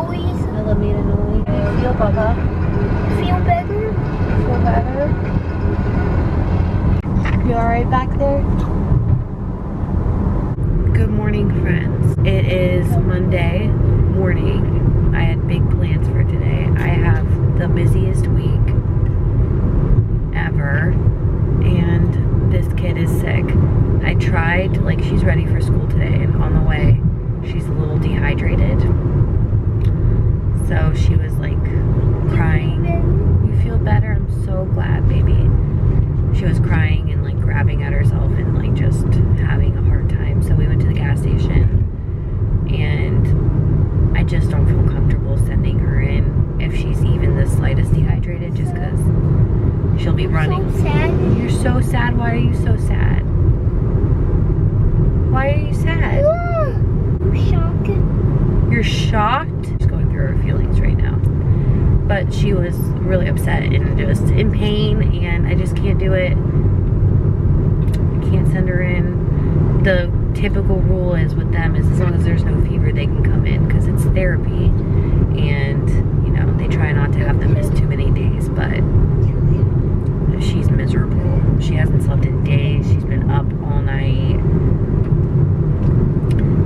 noise. Ella made a noise. Feel better? Feel better? Feel better? You alright back there? Good morning, friends. It is Monday morning. I had big plans for today. I have the busiest week ever, and this kid is sick. I tried, like, she's ready for school today, and on the way, she's a little dehydrated. So she was like crying. You feel better? I'm so glad, baby. She was crying and like grabbing at herself and like just having a hard time. So we went to the gas station, and I just don't feel comfortable sending her in if she's even the slightest dehydrated, just because she'll be running. So sad. You're so sad. Why are you so sad? Why are you sad? I'm shocked. You're shocked? She's going through her feelings right now. But she was really upset and just in pain, and I just can't do it. I can't send her in. The typical rule is with them is as long as there's no fever, they can come in because it's therapy. And, you know, they try not to have them miss too many days, but she's miserable. She hasn't slept in days. She's been up all night.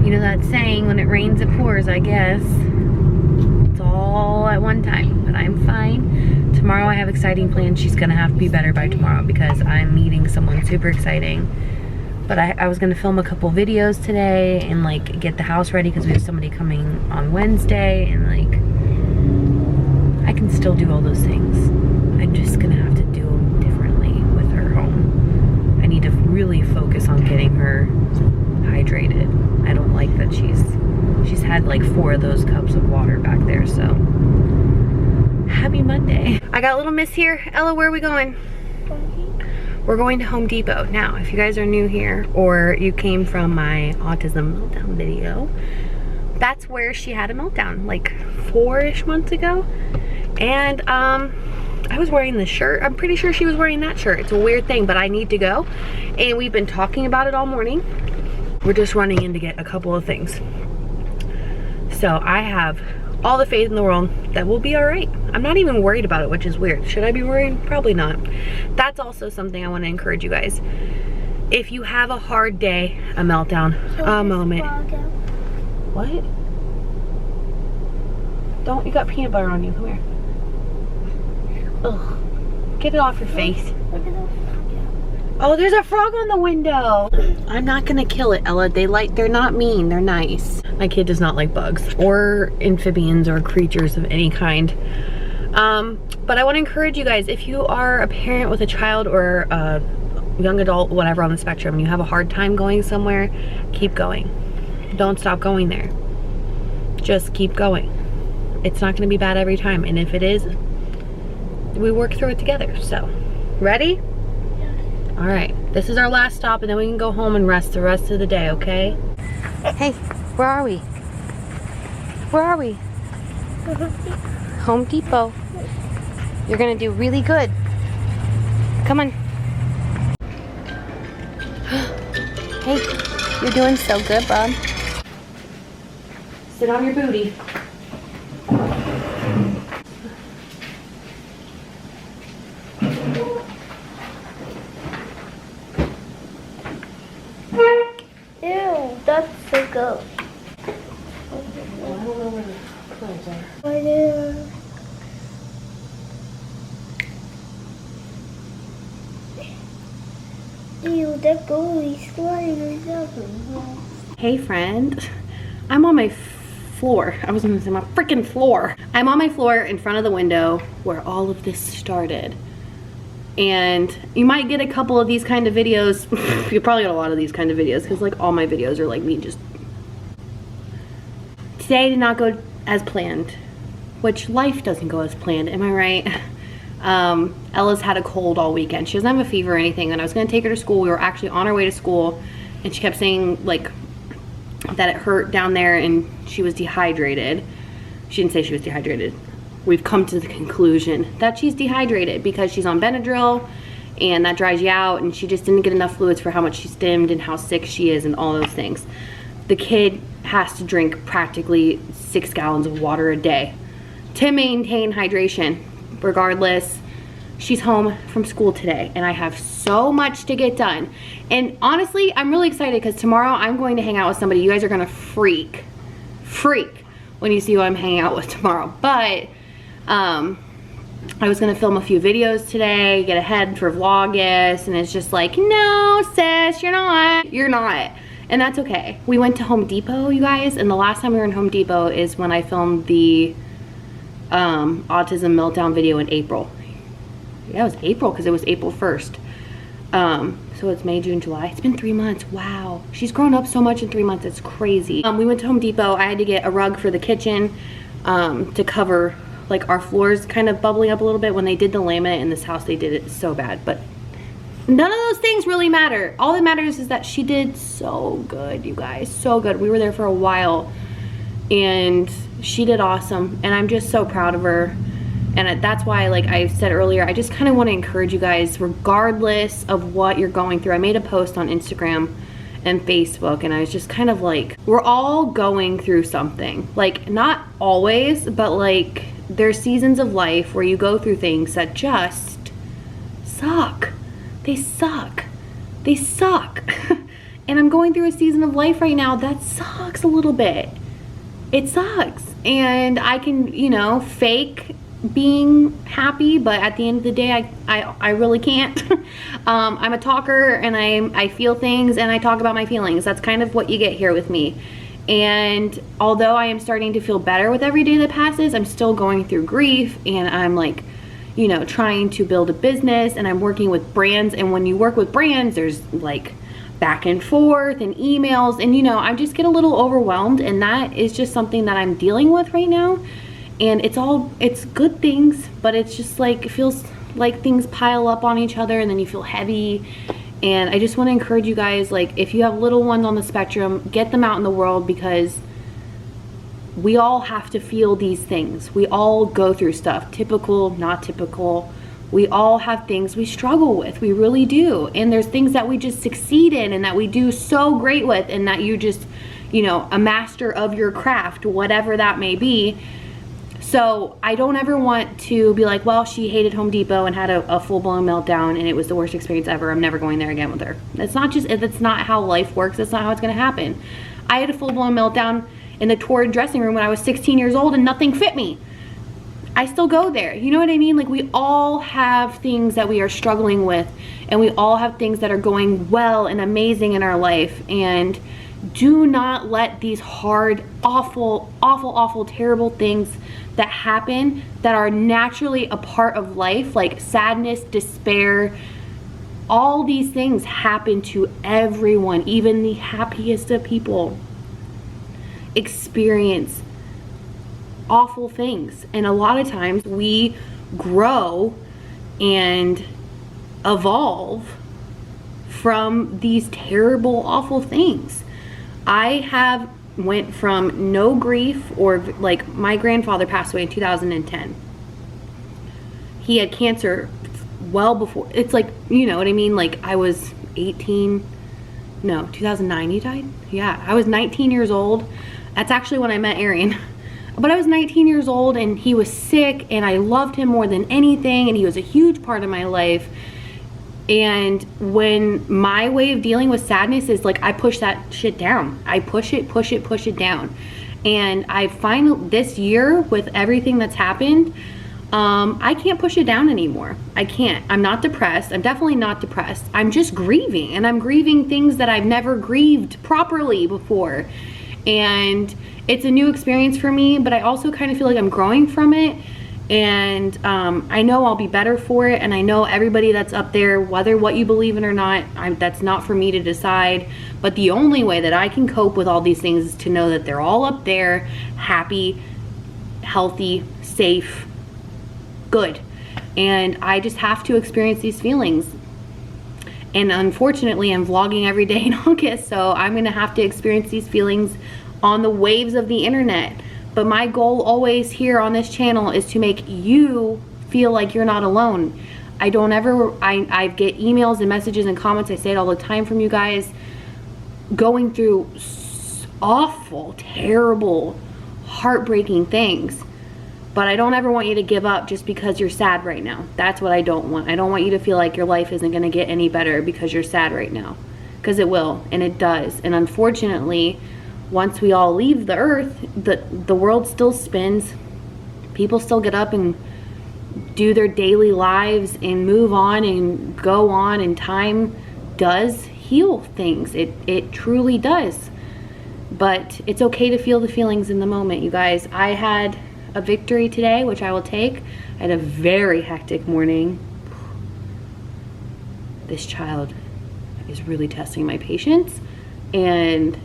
You know that saying, when it rains it pours, I guess. It's all at one time, but I'm fine. Tomorrow I have exciting plans. She's gonna have to be better by tomorrow because I'm meeting someone super exciting. But I was gonna film a couple videos today and like get the house ready because we have somebody coming on Wednesday, and like I can still do all those things. I'm just gonna have to do them differently with her home. I need to really focus on getting her hydrated. I don't like that she's had like 4 of those cups of water back there. So happy Monday. I got little miss here. Ella, where are we going? We're going to Home Depot. Now, if you guys are new here or you came from my autism meltdown video, that's where she had a meltdown like 4-ish months ago. And I was wearing this shirt. I'm pretty sure she was wearing that shirt. It's a weird thing, but I need to go. And we've been talking about it all morning. We're just running in to get a couple of things. So I have all the faith in the world that we'll be all right. I'm not even worried about it, which is weird. Should I be worried? Probably not. That's also something I want to encourage you guys. If you have a hard day, a meltdown, a moment. What? Don't, you got peanut butter on you. Come here. Ugh. Get it off your face. Oh, there's a frog on the window. I'm not gonna kill it, Ella. They're not mean, they're nice. My kid does not like bugs or amphibians or creatures of any kind. But I wanna encourage you guys, if you are a parent with a child or a young adult, whatever on the spectrum, and you have a hard time going somewhere, keep going. Don't stop going there. Just keep going. It's not gonna be bad every time, and if it is, we work through it together. So, ready? All right, this is our last stop, and then we can go home and rest the rest of the day, okay? Hey, where are we? Where are we? Home Depot. You're gonna do really good. Come on. Hey, you're doing so good, bub. Sit on your booty. Ew, that's so good. Well, I don't know where the clothes are. Right there. Ew, that goalie's flying herself. Hey friend, I'm on my floor. I was gonna say my freaking floor. I'm on my floor in front of the window where all of this started. And you might get a couple of these kind of videos. You probably get a lot of these kind of videos because like all my videos are like me just. Today did not go as planned, which life doesn't go as planned, am I right? Ella's had a cold all weekend. She doesn't have a fever or anything, and I was gonna take her to school. We were actually on our way to school, and she kept saying like that it hurt down there and she was dehydrated. She didn't say she was dehydrated. We've come to the conclusion that she's dehydrated because she's on Benadryl and that dries you out, and she just didn't get enough fluids for how much she stimmed and how sick she is and all those things. the kid has to drink practically 6 gallons of water a day to maintain hydration. Regardless, she's home from school today and I have so much to get done. And honestly, I'm really excited because tomorrow I'm going to hang out with somebody. You guys are gonna freak when you see who I'm hanging out with tomorrow. But I was gonna film a few videos today, get ahead for Vlogmas, and it's just like, no sis, you're not. And that's okay. We went to Home Depot, you guys, and the last time we were in Home Depot is when I filmed the autism meltdown video in April. Yeah, it was April because it was April 1st. So it's May, June, July. It's been 3 months. Wow. She's grown up so much in 3 months. It's crazy. We went to Home Depot. I had to get a rug for the kitchen to cover like our floors kind of bubbling up a little bit. When they did the laminate in this house, they did it so bad. But none of those things really matter. All that matters is that she did so good, you guys. So good. We were there for a while and she did awesome. And I'm just so proud of her. And that's why, like I said earlier, I just kind of want to encourage you guys, regardless of what you're going through. I made a post on Instagram and Facebook, and I was just kind of like, we're all going through something. Like, not always, but like, there's seasons of life where you go through things that just suck. They suck. They suck. And I'm going through a season of life right now that sucks a little bit. It sucks. And I can, you know, fake being happy, but at the end of the day I really can't. I'm a talker and I feel things and I talk about my feelings. That's kind of what you get here with me. And although I am starting to feel better with every day that passes, I'm still going through grief, and I'm like, you know, trying to build a business, and I'm working with brands. And when you work with brands, there's like back and forth and emails, and you know, I just get a little overwhelmed, and that is just something that I'm dealing with right now. And it's good things, but it's just like, it feels like things pile up on each other and then you feel heavy. And I just want to encourage you guys, like, if you have little ones on the spectrum, get them out in the world, because we all have to feel these things. We all go through stuff, typical, not typical. We all have things we struggle with, we really do. And there's things that we just succeed in and that we do so great with, and that you just, you know, a master of your craft, whatever that may be. So I don't ever want to be like, well, she hated Home Depot and had a full-blown meltdown and it was the worst experience ever. I'm never going there again with her. That's not how life works. That's not how it's gonna happen. I had a full-blown meltdown in the Torrid dressing room when I was 16 years old and nothing fit me. I still go there. You know what I mean? Like, we all have things that we are struggling with, and we all have things that are going well and amazing in our life. And do not let these hard, awful, terrible things that happen, that are naturally a part of life, like sadness, despair, all these things happen to everyone. Even the happiest of people experience awful things. And a lot of times we grow and evolve from these terrible, awful things. I went from no grief, or like, my grandfather passed away in 2010. He had cancer well before. It's like, you know what I mean? Like, I was 18, no, 2009 he died? Yeah, I was 19 years old. That's actually when I met Arian. But I was 19 years old and he was sick, and I loved him more than anything, and he was a huge part of my life. And when my way of dealing with sadness is like, I push that shit down. I push it down. And I find this year, with everything that's happened, I can't push it down anymore. I can't. I'm not depressed. I'm definitely not depressed. I'm just grieving, and I'm grieving things that I've never grieved properly before. And it's a new experience for me, but I also kind of feel like I'm growing from it. And I know I'll be better for it, and I know everybody that's up there, whether what you believe in or not, that's not for me to decide. But the only way that I can cope with all these things is to know that they're all up there, happy, healthy, safe, good. And I just have to experience these feelings. And unfortunately, I'm vlogging every day in August, so I'm gonna have to experience these feelings on the waves of the internet. But my goal always here on this channel is to make you feel like you're not alone. I get emails and messages and comments, I say it all the time, from you guys going through awful, terrible, heartbreaking things. But I don't ever want you to give up just because you're sad right now. That's what I don't want. I don't want you to feel like your life isn't going to get any better because you're sad right now. Because it will, and it does. And unfortunately, once we all leave the earth, the world still spins. People still get up and do their daily lives and move on and go on, and time does heal things. It truly does. But it's okay to feel the feelings in the moment, you guys. I had a victory today, which I will take. I had a very hectic morning. This child is really testing my patience, and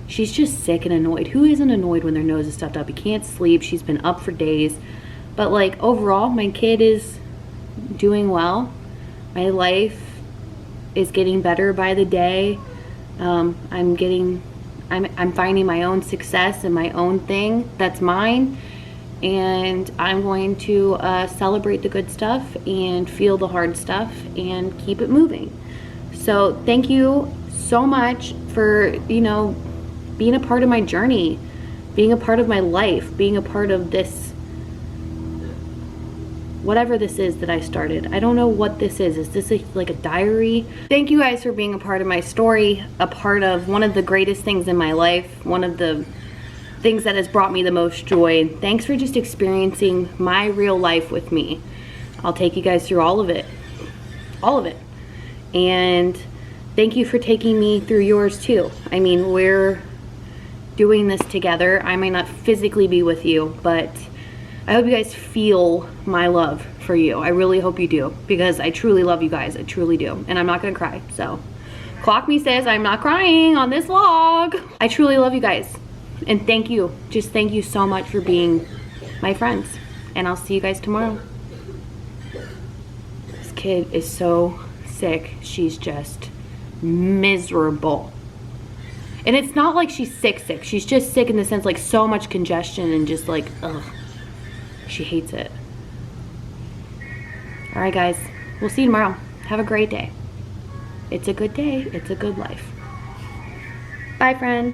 she's just sick and annoyed. Who isn't annoyed when their nose is stuffed up? You can't sleep. She's been up for days. But like overall, my kid is doing well. My life is getting better by the day. I'm finding my own success and my own thing that's mine. And I'm going to celebrate the good stuff and feel the hard stuff and keep it moving. So thank you so much for, you know, being a part of my journey, being a part of my life, being a part of this, whatever this is that I started. I don't know what this is. Is this like a diary? Thank you guys for being a part of my story, a part of one of the greatest things in my life, one of the things that has brought me the most joy. Thanks for just experiencing my real life with me. I'll take you guys through all of it. All of it. And thank you for taking me through yours too. I mean, we're doing this together. I might not physically be with you, but I hope you guys feel my love for you. I really hope you do, because I truly love you guys. I truly do. And I'm not gonna cry, so. Clock me says I'm not crying on this vlog. I truly love you guys. And thank you. Just thank you so much for being my friends. And I'll see you guys tomorrow. This kid is so sick. She's just miserable. And it's not like she's sick. She's just sick in the sense like so much congestion and just like, ugh. She hates it. All right, guys. We'll see you tomorrow. Have a great day. It's a good day. It's a good life. Bye, friend.